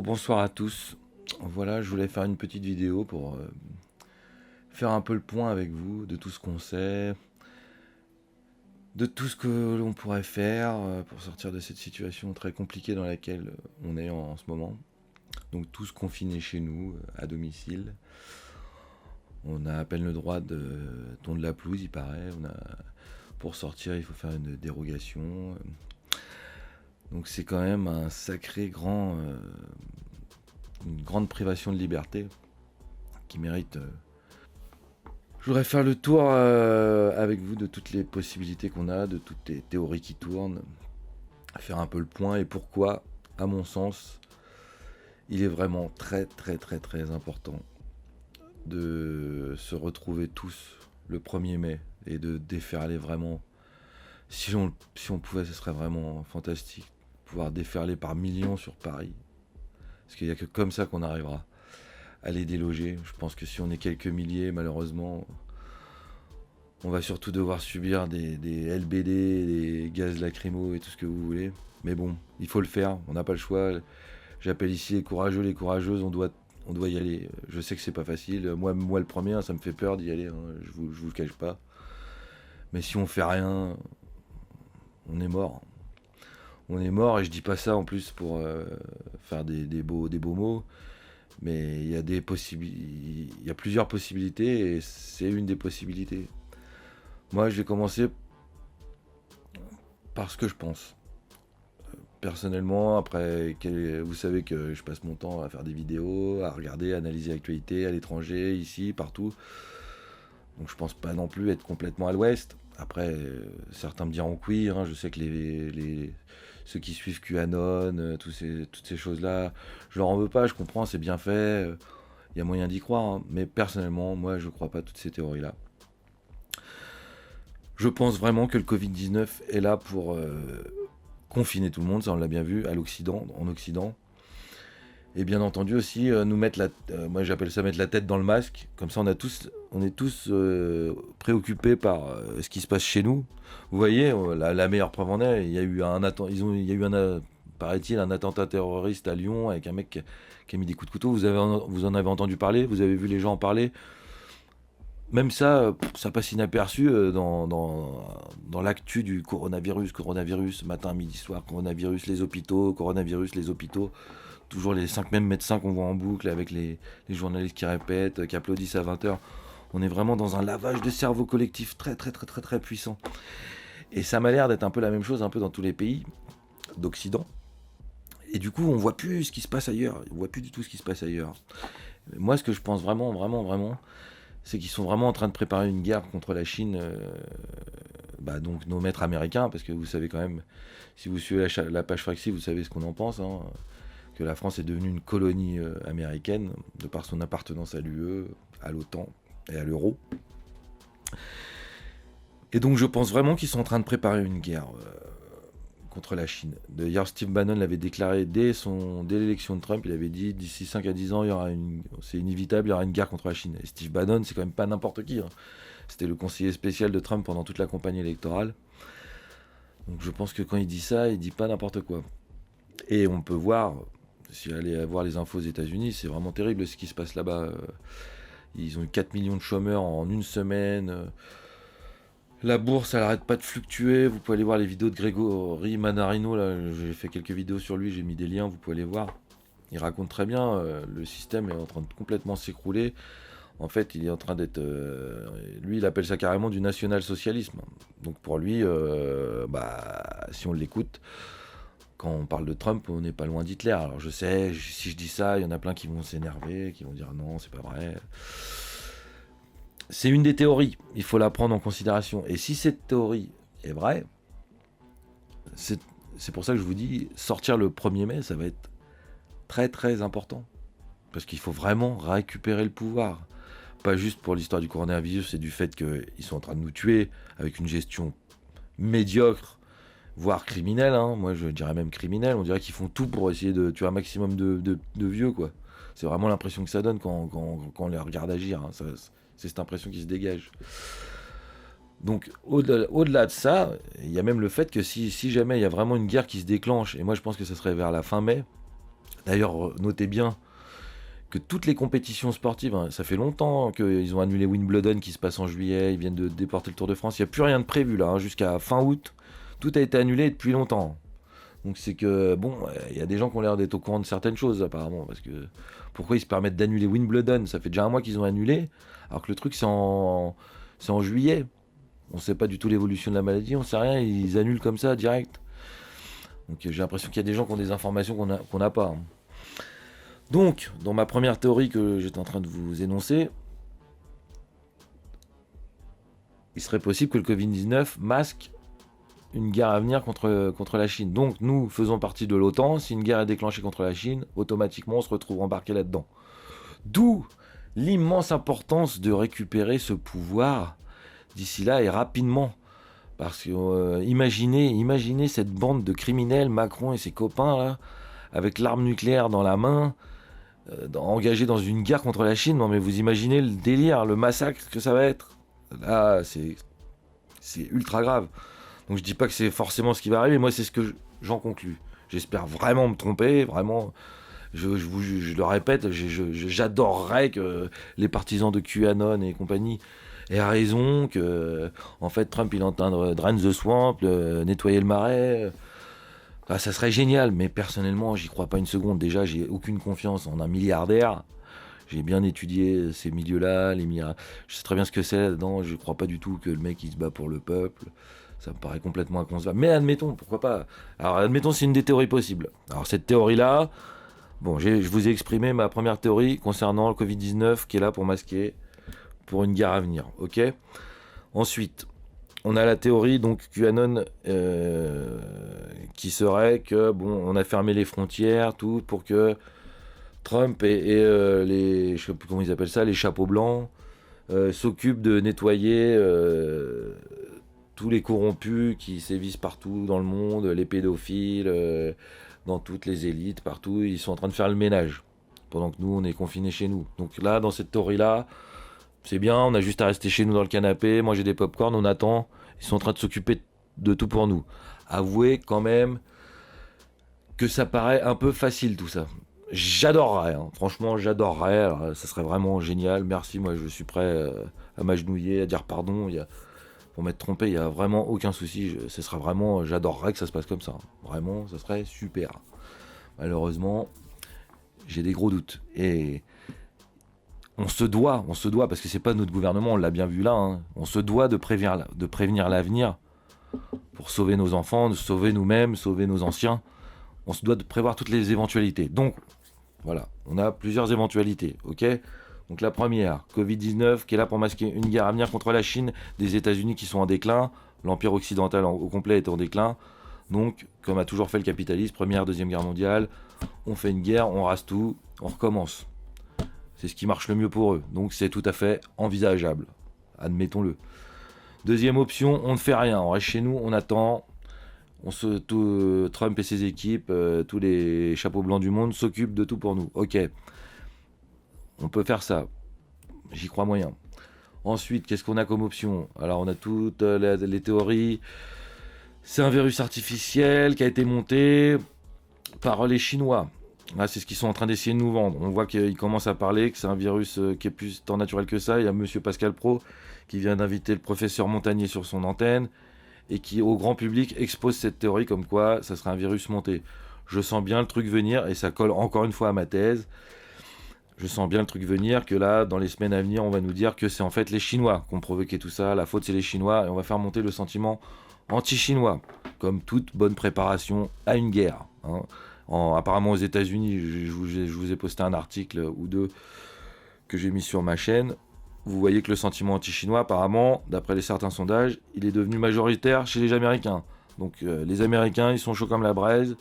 Bonsoir à tous. Voilà, je voulais faire une petite vidéo pour faire un peu le point avec vous de tout ce qu'on sait, de tout ce que l'on pourrait faire pour sortir de cette situation très compliquée dans laquelle on est en ce moment. Donc tous confinés chez nous, à domicile. On a à peine le droit de tondre la pelouse, il paraît. Pour sortir, il faut faire une dérogation. Donc c'est quand même un sacré une grande privation de liberté qui mérite. Je voudrais faire le tour avec vous de toutes les possibilités qu'on a, de toutes les théories qui tournent, faire un peu le point et pourquoi, à mon sens, il est vraiment très très très très important de se retrouver tous le 1er mai et de déferler vraiment. Si on pouvait, ce serait vraiment fantastique. Pouvoir déferler par millions sur Paris. Parce qu'il n'y a que comme ça qu'on arrivera à les déloger. Je pense que si on est quelques milliers, malheureusement, on va surtout devoir subir des LBD, des gaz lacrymaux et tout ce que vous voulez. Mais bon, il faut le faire, on n'a pas le choix. J'appelle ici les courageux, les courageuses, on doit y aller. Je sais que c'est pas facile. Moi le premier, hein, ça me fait peur d'y aller, hein, je vous le cache pas. Mais si on fait rien, on est mort. On est mort, et je dis pas ça en plus pour faire des beaux mots. Mais il y a plusieurs possibilités et c'est une des possibilités. Moi, je vais commencer par ce que je pense. Personnellement, après, vous savez que je passe mon temps à faire des vidéos, à regarder, à analyser l'actualité à l'étranger, ici, partout. Donc je pense pas non plus être complètement à l'ouest. Après, certains me diront que oui, hein, je sais que ceux qui suivent QAnon, toutes ces choses-là, je leur en veux pas, je comprends, c'est bien fait, il y a moyen d'y croire. Hein. Mais personnellement, moi, je crois pas à toutes ces théories-là. Je pense vraiment que le Covid-19 est là pour confiner tout le monde, ça on l'a bien vu, en Occident. Et bien entendu aussi nous mettre moi j'appelle ça mettre la tête dans le masque, comme ça on est tous préoccupés par ce qui se passe chez nous. Vous voyez, la meilleure preuve en est, il y a eu paraît-il, un attentat terroriste à Lyon avec un mec qui a mis des coups de couteau. Vous en avez entendu parler, vous avez vu les gens en parler. Même ça, ça passe inaperçu dans l'actu du coronavirus, matin, midi, soir, coronavirus, les hôpitaux, toujours les 5 mêmes médecins qu'on voit en boucle avec les journalistes qui répètent, qui applaudissent à 20h. On est vraiment dans un lavage de cerveau collectif très très très très très puissant. Et ça m'a l'air d'être un peu la même chose un peu dans tous les pays d'Occident. Et du coup, on voit plus ce qui se passe ailleurs. On voit plus du tout ce qui se passe ailleurs. Moi, ce que je pense vraiment, c'est qu'ils sont vraiment en train de préparer une guerre contre la Chine, donc nos maîtres américains, parce que vous savez quand même, si vous suivez la page Fraxi, vous savez ce qu'on en pense, hein, que la France est devenue une colonie américaine, de par son appartenance à l'UE, à l'OTAN et à l'euro. Et donc je pense vraiment qu'ils sont en train de préparer une guerre contre la Chine. D'ailleurs, Steve Bannon l'avait déclaré dès l'élection de Trump. Il avait dit d'ici 5 à 10 ans, c'est inévitable, il y aura une guerre contre la Chine. Et Steve Bannon, c'est quand même pas n'importe qui. Hein. C'était le conseiller spécial de Trump pendant toute la campagne électorale. Donc je pense que quand il dit ça, il dit pas n'importe quoi. Et on peut voir, si vous allez voir les infos aux États-Unis, c'est vraiment terrible ce qui se passe là-bas. Ils ont eu 4 millions de chômeurs en une semaine. La bourse, elle arrête pas de fluctuer. Vous pouvez aller voir les vidéos de Grégory Manarino. Là, j'ai fait quelques vidéos sur lui, j'ai mis des liens, vous pouvez aller voir. Il raconte très bien, le système est en train de complètement s'écrouler. En fait, il est en train d'être... lui, il appelle ça carrément du national-socialisme. Donc pour lui, si on l'écoute, quand on parle de Trump, on n'est pas loin d'Hitler. Alors je sais, si je dis ça, il y en a plein qui vont s'énerver, qui vont dire non, c'est pas vrai. C'est une des théories, il faut la prendre en considération. Et si cette théorie est vraie, c'est pour ça que je vous dis, sortir le 1er mai, ça va être très très important. Parce qu'il faut vraiment récupérer le pouvoir. Pas juste pour l'histoire du coronavirus et du fait qu'ils sont en train de nous tuer avec une gestion médiocre, voire criminelle. Hein. Moi je dirais même criminelle, on dirait qu'ils font tout pour essayer de tuer un maximum de vieux, quoi. C'est vraiment l'impression que ça donne quand on les regarde agir. Hein. C'est cette impression qui se dégage. Donc au-delà de ça, il y a même le fait que si jamais il y a vraiment une guerre qui se déclenche, et moi je pense que ça serait vers la fin mai, D'ailleurs, notez bien que toutes les compétitions sportives, hein, ça fait longtemps qu'ils ont annulé Wimbledon qui se passe en juillet, ils viennent de déporter le Tour de France, il n'y a plus rien de prévu là, hein, jusqu'à fin août, tout a été annulé depuis longtemps. Donc c'est que, bon, il y a des gens qui ont l'air d'être au courant de certaines choses apparemment, parce que pourquoi ils se permettent d'annuler Wimbledon? Ça fait déjà un mois qu'ils ont annulé, alors que le truc c'est en juillet. On ne sait pas du tout l'évolution de la maladie, on ne sait rien, ils annulent comme ça direct. Donc j'ai l'impression qu'il y a des gens qui ont des informations qu'on n'a pas, hein. Donc, dans ma première théorie que j'étais en train de vous énoncer, il serait possible que le Covid-19 masque une guerre à venir contre la Chine. Donc, nous faisons partie de l'OTAN. Si une guerre est déclenchée contre la Chine, automatiquement, on se retrouve embarqué là-dedans. D'où l'immense importance de récupérer ce pouvoir d'ici là et rapidement. Parce que imaginez cette bande de criminels, Macron et ses copains, là, avec l'arme nucléaire dans la main, engagés dans une guerre contre la Chine. Non mais vous imaginez le délire, le massacre que ça va être. Là, c'est ultra grave. Donc je dis pas que c'est forcément ce qui va arriver, moi c'est ce que j'en conclus. J'espère vraiment me tromper, vraiment. Je le répète, j'adorerais que les partisans de QAnon et compagnie aient raison, que en fait Trump il est en train de drain the swamp, nettoyer le marais. Ah, ça serait génial, mais personnellement j'y crois pas une seconde. Déjà j'ai aucune confiance en un milliardaire. J'ai bien étudié ces milieux-là, je sais très bien ce que c'est là-dedans. Je crois pas du tout que le mec il se bat pour le peuple. Ça me paraît complètement inconcevable. Mais admettons, pourquoi pas. Alors admettons, c'est une des théories possibles. Alors cette théorie-là, bon, je vous ai exprimé ma première théorie concernant le Covid-19 qui est là pour masquer pour une guerre à venir. Ok. Ensuite, on a la théorie donc QAnon qui serait que bon, on a fermé les frontières, tout pour que Trump et les, je sais plus comment ils appellent ça, les chapeaux blancs s'occupent de nettoyer tous les corrompus qui sévissent partout dans le monde, les pédophiles, dans toutes les élites, partout, ils sont en train de faire le ménage, pendant que nous, on est confinés chez nous. Donc là, dans cette théorie-là, c'est bien, on a juste à rester chez nous dans le canapé, manger des pop-corn, on attend, ils sont en train de s'occuper de tout pour nous. Avouez quand même que ça paraît un peu facile tout ça. J'adorerais, hein. Franchement j'adorerais, alors, ça serait vraiment génial, merci, moi je suis prêt à m'agenouiller, à dire pardon, pour m'être trompé, il n'y a vraiment aucun souci, ce sera vraiment, j'adorerais que ça se passe comme ça, vraiment, ça serait super. Malheureusement, j'ai des gros doutes, et on se doit, parce que c'est pas notre gouvernement, on l'a bien vu là, hein, on se doit de prévenir l'avenir, pour sauver nos enfants, de sauver nous-mêmes, sauver nos anciens, on se doit de prévoir toutes les éventualités. Donc, voilà, on a plusieurs éventualités, ok ? Donc la première, Covid-19, qui est là pour masquer une guerre à venir contre la Chine, des États-Unis qui sont en déclin, l'Empire occidental au complet est en déclin. Donc, comme a toujours fait le capitalisme, Première, Deuxième Guerre mondiale, on fait une guerre, on rase tout, on recommence. C'est ce qui marche le mieux pour eux. Donc c'est tout à fait envisageable, admettons-le. Deuxième option, on ne fait rien, on reste chez nous, on attend. Trump et ses équipes, tous les chapeaux blancs du monde s'occupent de tout pour nous. Ok, on peut faire ça. J'y crois moyen. Ensuite, qu'est-ce qu'on a comme option ? Alors, on a toutes les théories. C'est un virus artificiel qui a été monté par les Chinois. Là, c'est ce qu'ils sont en train d'essayer de nous vendre. On voit qu'ils commencent à parler que c'est un virus qui est plus tant naturel que ça. Il y a Monsieur Pascal Pro qui vient d'inviter le professeur Montagnier sur son antenne et qui, au grand public, expose cette théorie comme quoi ça serait un virus monté. Je sens bien le truc venir, et ça colle encore une fois à ma thèse. Je sens bien le truc venir, que là, dans les semaines à venir, on va nous dire que c'est en fait les Chinois qui ont provoqué tout ça, la faute c'est les Chinois, et on va faire monter le sentiment anti-chinois, comme toute bonne préparation à une guerre, hein. Apparemment aux États-Unis, je vous ai posté un article ou deux que j'ai mis sur ma chaîne. Vous voyez que le sentiment anti-chinois, apparemment, d'après certains sondages, il est devenu majoritaire chez les Américains. Donc les Américains, ils sont chauds comme la braise.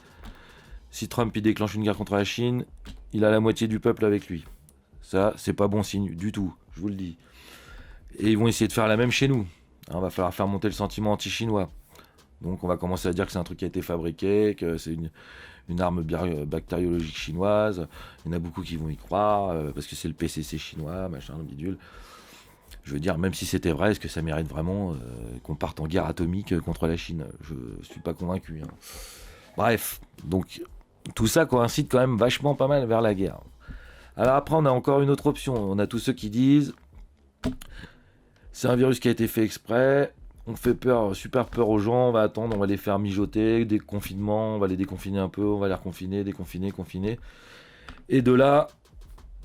Si Trump il déclenche une guerre contre la Chine, il a la moitié du peuple avec lui. Ça, c'est pas bon signe du tout, je vous le dis. Et ils vont essayer de faire la même chez nous. Il va falloir faire monter le sentiment anti-chinois. Donc on va commencer à dire que c'est un truc qui a été fabriqué, que c'est une arme bactériologique chinoise. Il y en a beaucoup qui vont y croire, parce que c'est le PCC chinois, machin, bidule. Je veux dire, même si c'était vrai, est-ce que ça mérite vraiment qu'on parte en guerre atomique contre la Chine ? Je suis pas convaincu, hein. Bref, donc tout ça coïncide quand même vachement pas mal vers la guerre. Alors après, on a encore une autre option. On a tous ceux qui disent c'est un virus qui a été fait exprès, on fait peur, super peur aux gens, on va attendre, on va les faire mijoter, déconfinement, on va les déconfiner un peu, on va les reconfiner, déconfiner, confiner. Et de là,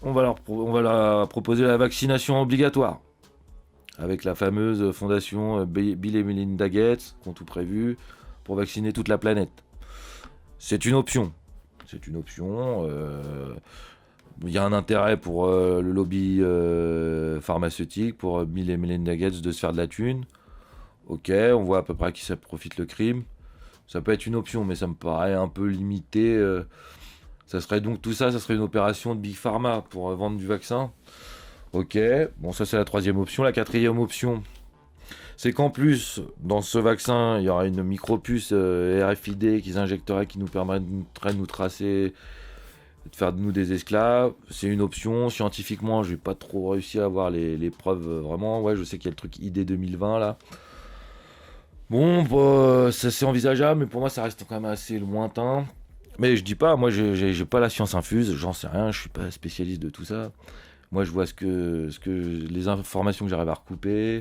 on va leur proposer la vaccination obligatoire. Avec la fameuse fondation Bill et Melinda Gates, qui ont tout prévu pour vacciner toute la planète. C'est une option. C'est une option. Il y a un intérêt pour le lobby pharmaceutique, pour Bill et Melinda Gates de se faire de la thune. Ok, on voit à peu près à qui ça profite le crime. Ça peut être une option, mais ça me paraît un peu limité. Ça serait donc tout ça, ça serait une opération de Big Pharma pour vendre du vaccin. Ok, bon ça c'est la troisième option. La quatrième option, c'est qu'en plus, dans ce vaccin, il y aura une micropuce RFID qu'ils injecteraient, qui nous permettrait de nous tracer, de faire de nous des esclaves. C'est une option. Scientifiquement, j'ai pas trop réussi à avoir les preuves vraiment. Ouais, je sais qu'il y a le truc ID 2020 là. Bon, bah, ça c'est envisageable, mais pour moi ça reste quand même assez lointain. Mais je dis pas, moi j'ai pas la science infuse, j'en sais rien, je suis pas spécialiste de tout ça. Moi je vois les informations que j'arrive à recouper.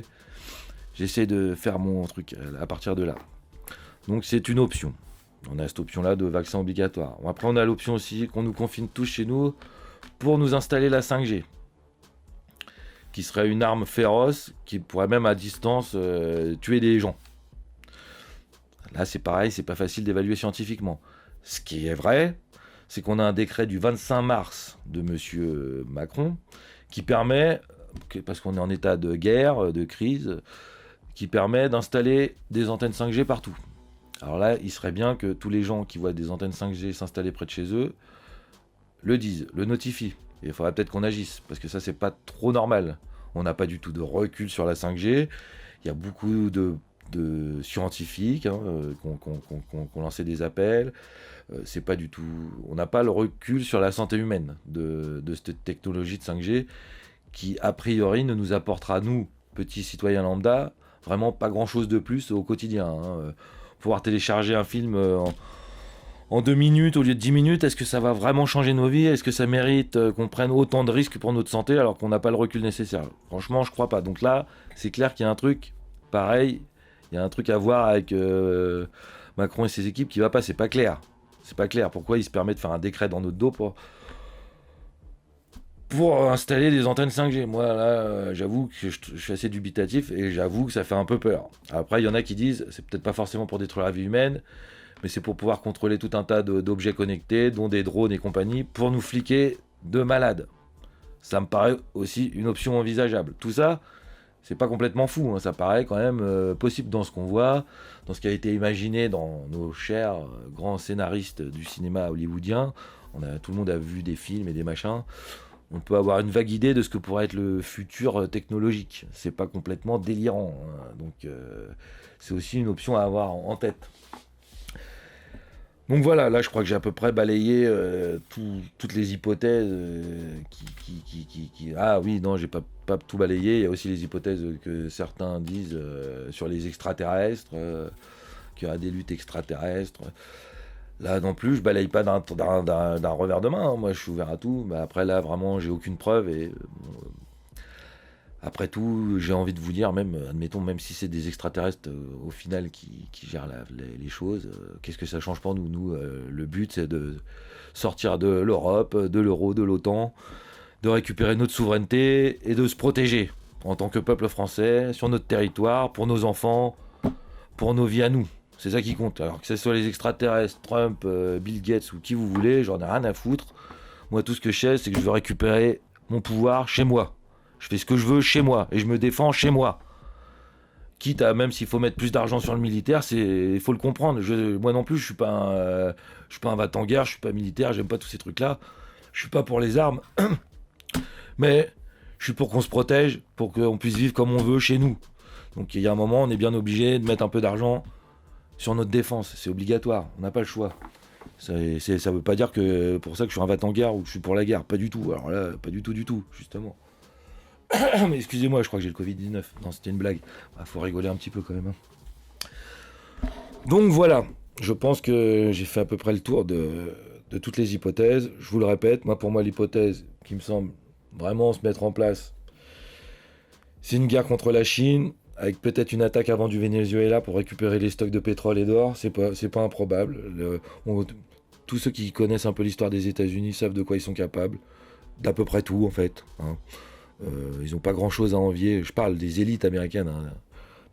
J'essaie de faire mon truc à partir de là. Donc c'est une option. On a cette option-là de vaccin obligatoire. Bon, après on a l'option aussi qu'on nous confine tous chez nous pour nous installer la 5G. Qui serait une arme féroce qui pourrait même à distance tuer des gens. Là c'est pareil, c'est pas facile d'évaluer scientifiquement. Ce qui est vrai, c'est qu'on a un décret du 25 mars de monsieur Macron qui permet, parce qu'on est en état de guerre, de crise, qui permet d'installer des antennes 5G partout. Alors là, il serait bien que tous les gens qui voient des antennes 5G s'installer près de chez eux le disent, le notifient. Et il faudrait peut-être qu'on agisse, parce que ça, c'est pas trop normal. On n'a pas du tout de recul sur la 5G. Il y a beaucoup de scientifiques qui ont lancé des appels. C'est pas du tout. On n'a pas le recul sur la santé humaine de cette technologie de 5G qui, a priori, ne nous apportera, nous, petits citoyens lambda, vraiment pas grand-chose de plus au quotidien. Pouvoir télécharger un film en 2 minutes au lieu de 10 minutes, est-ce que ça va vraiment changer nos vies? Est-ce que ça mérite qu'on prenne autant de risques pour notre santé alors qu'on n'a pas le recul nécessaire? Franchement, je crois pas. Donc là, c'est clair qu'il y a un truc pareil. Il y a un truc à voir avec Macron et ses équipes qui va pas. C'est pas clair. C'est pas clair. Pourquoi il se permet de faire un décret dans notre dos pour installer des antennes 5G? Moi, là, j'avoue que je suis assez dubitatif et j'avoue que ça fait un peu peur. Après, il y en a qui disent, c'est peut-être pas forcément pour détruire la vie humaine, mais c'est pour pouvoir contrôler tout un tas d'objets connectés, dont des drones et compagnie, pour nous fliquer de malades. Ça me paraît aussi une option envisageable. Tout ça, c'est pas complètement fou, hein. Ça paraît quand même possible dans ce qu'on voit, dans ce qui a été imaginé dans nos chers grands scénaristes du cinéma hollywoodien. Tout le monde a vu des films et des machins. On peut avoir une vague idée de ce que pourrait être le futur technologique. C'est pas complètement délirant, hein. Donc c'est aussi une option à avoir en tête. Donc voilà, là je crois que j'ai à peu près balayé toutes les hypothèses Ah oui, non, j'ai pas tout balayé. Il y a aussi les hypothèses que certains disent sur les extraterrestres, qu'il y aura des luttes extraterrestres. Là non plus, je balaye pas d'un revers de main, hein. Moi je suis ouvert à tout. Mais après là vraiment j'ai aucune preuve et après tout, j'ai envie de vous dire, même, admettons, même si c'est des extraterrestres au final qui gèrent les choses, qu'est-ce que ça change pour nous? Nous, le but, c'est de sortir de l'Europe, de l'euro, de l'OTAN, de récupérer notre souveraineté et de se protéger en tant que peuple français, sur notre territoire, pour nos enfants, pour nos vies à nous. C'est ça qui compte. Alors que ce soit les extraterrestres, Trump, Bill Gates ou qui vous voulez, j'en ai rien à foutre. Moi, tout ce que je sais, c'est que je veux récupérer mon pouvoir chez moi. Je fais ce que je veux chez moi et je me défends chez moi. Quitte à, même s'il faut mettre plus d'argent sur le militaire, il faut le comprendre. Moi non plus, je suis pas un va en guerre, je suis pas militaire, j'aime pas tous ces trucs-là. Je suis pas pour les armes, mais je suis pour qu'on se protège, pour qu'on puisse vivre comme on veut chez nous. Donc il y a un moment, on est bien obligé de mettre un peu d'argent sur notre défense. C'est obligatoire, on n'a pas le choix. Ça veut pas dire que pour ça que je suis un va en guerre ou que je suis pour la guerre, pas du tout. Alors là, pas du tout, justement. Mais excusez-moi, je crois que j'ai le Covid-19. Non, c'était une blague. Faut rigoler un petit peu quand même, hein. Donc voilà, je pense que j'ai fait à peu près le tour de de toutes les hypothèses. Je vous le répète, pour moi, l'hypothèse qui me semble vraiment se mettre en place, c'est une guerre contre la Chine, avec peut-être une attaque avant du Venezuela pour récupérer les stocks de pétrole et d'or. C'est pas improbable. Tous ceux qui connaissent un peu l'histoire des États-Unis savent de quoi ils sont capables. D'à peu près tout, en fait. Hein. Ils n'ont pas grand-chose à envier. Je parle des élites américaines. Hein.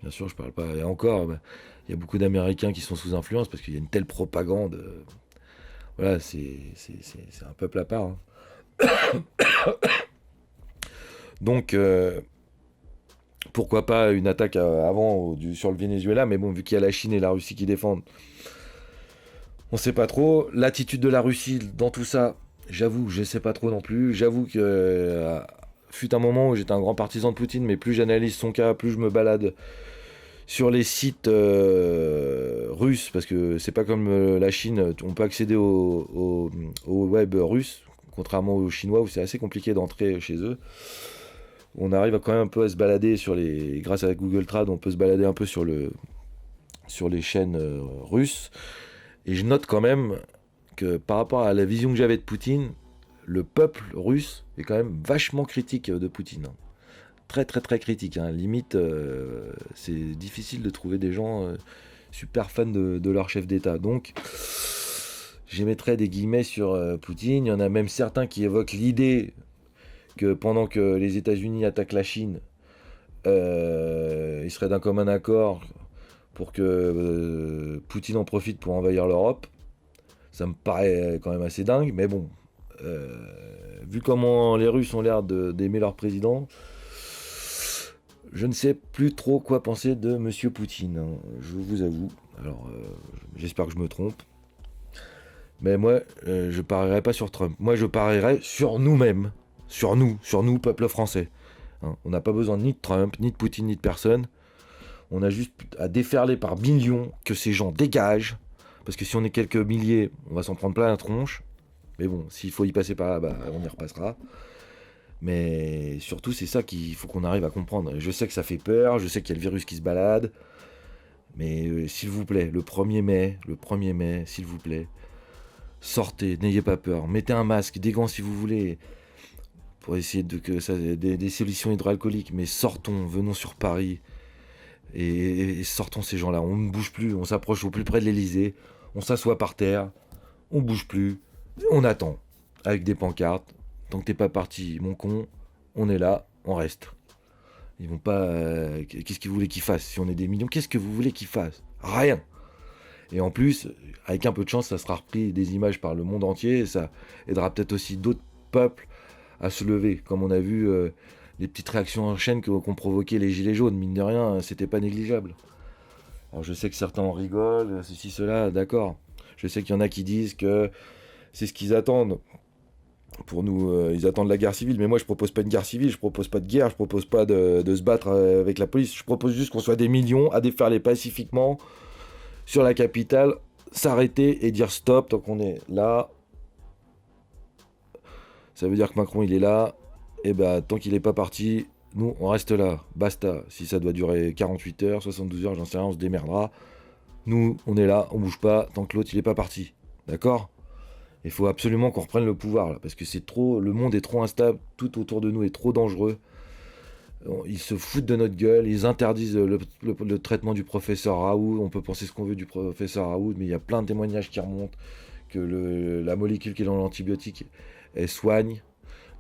Bien sûr, je parle pas. Et encore, il y a beaucoup d'Américains qui sont sous influence parce qu'il y a une telle propagande. Voilà, c'est un peuple à part. Hein. Donc, pourquoi pas une attaque avant sur le Venezuela, mais bon, vu qu'il y a la Chine et la Russie qui défendent, on sait pas trop. L'attitude de la Russie dans tout ça, j'avoue, je sais pas trop non plus. J'avoue que fut un moment où j'étais un grand partisan de Poutine, mais plus j'analyse son cas, plus je me balade sur les sites russes, parce que c'est pas comme la Chine, on peut accéder au web russe, contrairement aux Chinois où c'est assez compliqué d'entrer chez eux. On arrive quand même un peu à se balader grâce à Google Trad, on peut se balader un peu sur les chaînes russes. Et je note quand même que par rapport à la vision que j'avais de Poutine, le peuple russe est quand même vachement critique de Poutine. Très très très critique. Hein. Limite, c'est difficile de trouver des gens super fans de leur chef d'État. Donc, j'émettrais des guillemets sur Poutine. Il y en a même certains qui évoquent l'idée que pendant que les États-Unis attaquent la Chine, il serait d'un commun accord pour que Poutine en profite pour envahir l'Europe. Ça me paraît quand même assez dingue, mais bon, vu comment les Russes ont l'air d'aimer leur président, je ne sais plus trop quoi penser de Monsieur Poutine, hein, je vous avoue. Alors, j'espère que je me trompe. Mais moi, je parierais pas sur Trump. Moi, je parierais sur nous-mêmes. Sur nous, peuple français. Hein, on n'a pas besoin ni de Trump, ni de Poutine, ni de personne. On a juste à déferler par millions que ces gens dégagent. Parce que si on est quelques milliers, on va s'en prendre plein la tronche. Mais bon, s'il faut y passer par là, on y repassera. Mais surtout, c'est ça qu'il faut qu'on arrive à comprendre. Je sais que ça fait peur, je sais qu'il y a le virus qui se balade. Mais s'il vous plaît, le 1er mai, s'il vous plaît, sortez, n'ayez pas peur. Mettez un masque, des gants si vous voulez. Pour essayer des solutions hydroalcooliques. Mais sortons, venons sur Paris. Et sortons ces gens-là. On ne bouge plus, on s'approche au plus près de l'Elysée. On s'assoit par terre. On bouge plus. On attend. Avec des pancartes. Tant que t'es pas parti, mon con, on est là, on reste. Ils vont pas... qu'est-ce qu'ils voulaient qu'ils fassent? Si on est des millions, qu'est-ce que vous voulez qu'ils fassent? Rien. Et en plus, avec un peu de chance, ça sera repris des images par le monde entier. Et ça aidera peut-être aussi d'autres peuples à se lever. Comme on a vu les petites réactions en chaîne qu'ont provoqué les gilets jaunes. Mine de rien, c'était pas négligeable. Alors je sais que certains en rigolent, ceci, cela, d'accord. Je sais qu'il y en a qui disent que c'est ce qu'ils attendent. Pour nous, ils attendent la guerre civile, mais moi je propose pas une guerre civile, je propose pas de guerre, je propose pas de se battre avec la police, je propose juste qu'on soit des millions à déferler pacifiquement sur la capitale, s'arrêter et dire stop tant qu'on est là. Ça veut dire que Macron il est là, et tant qu'il est pas parti, nous on reste là, basta. Si ça doit durer 48 heures, 72 heures, j'en sais rien, on se démerdera. Nous on est là, on bouge pas tant que l'autre il est pas parti, d'accord ? Il faut absolument qu'on reprenne le pouvoir, là, parce que c'est trop, le monde est trop instable, tout autour de nous est trop dangereux. Ils se foutent de notre gueule, ils interdisent le traitement du professeur Raoult. On peut penser ce qu'on veut du professeur Raoult, mais il y a plein de témoignages qui remontent que la molécule qui est dans l'antibiotique, elle soigne.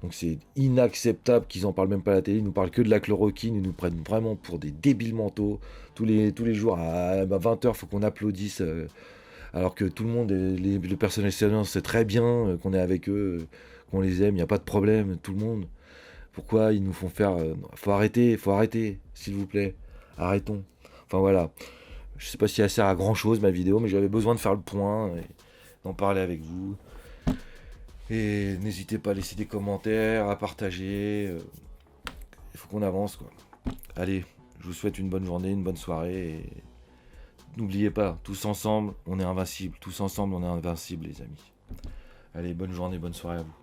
Donc c'est inacceptable qu'ils en parlent même pas à la télé, ils nous parlent que de la chloroquine, ils nous prennent vraiment pour des débiles mentaux. Tous les jours à 20h, il faut qu'on applaudisse. Alors que tout le monde, le personnel soignant sait très bien qu'on est avec eux, qu'on les aime, il n'y a pas de problème, tout le monde. Pourquoi ils nous font faire... faut arrêter, s'il vous plaît. Arrêtons. Enfin voilà. Je sais pas si elle sert à grand chose ma vidéo, mais j'avais besoin de faire le point et d'en parler avec vous. Et n'hésitez pas à laisser des commentaires, à partager. Il faut qu'on avance, quoi. Allez, je vous souhaite une bonne journée, une bonne soirée. Et n'oubliez pas, tous ensemble, on est invincible. Tous ensemble, on est invincible, les amis. Allez, bonne journée, bonne soirée à vous.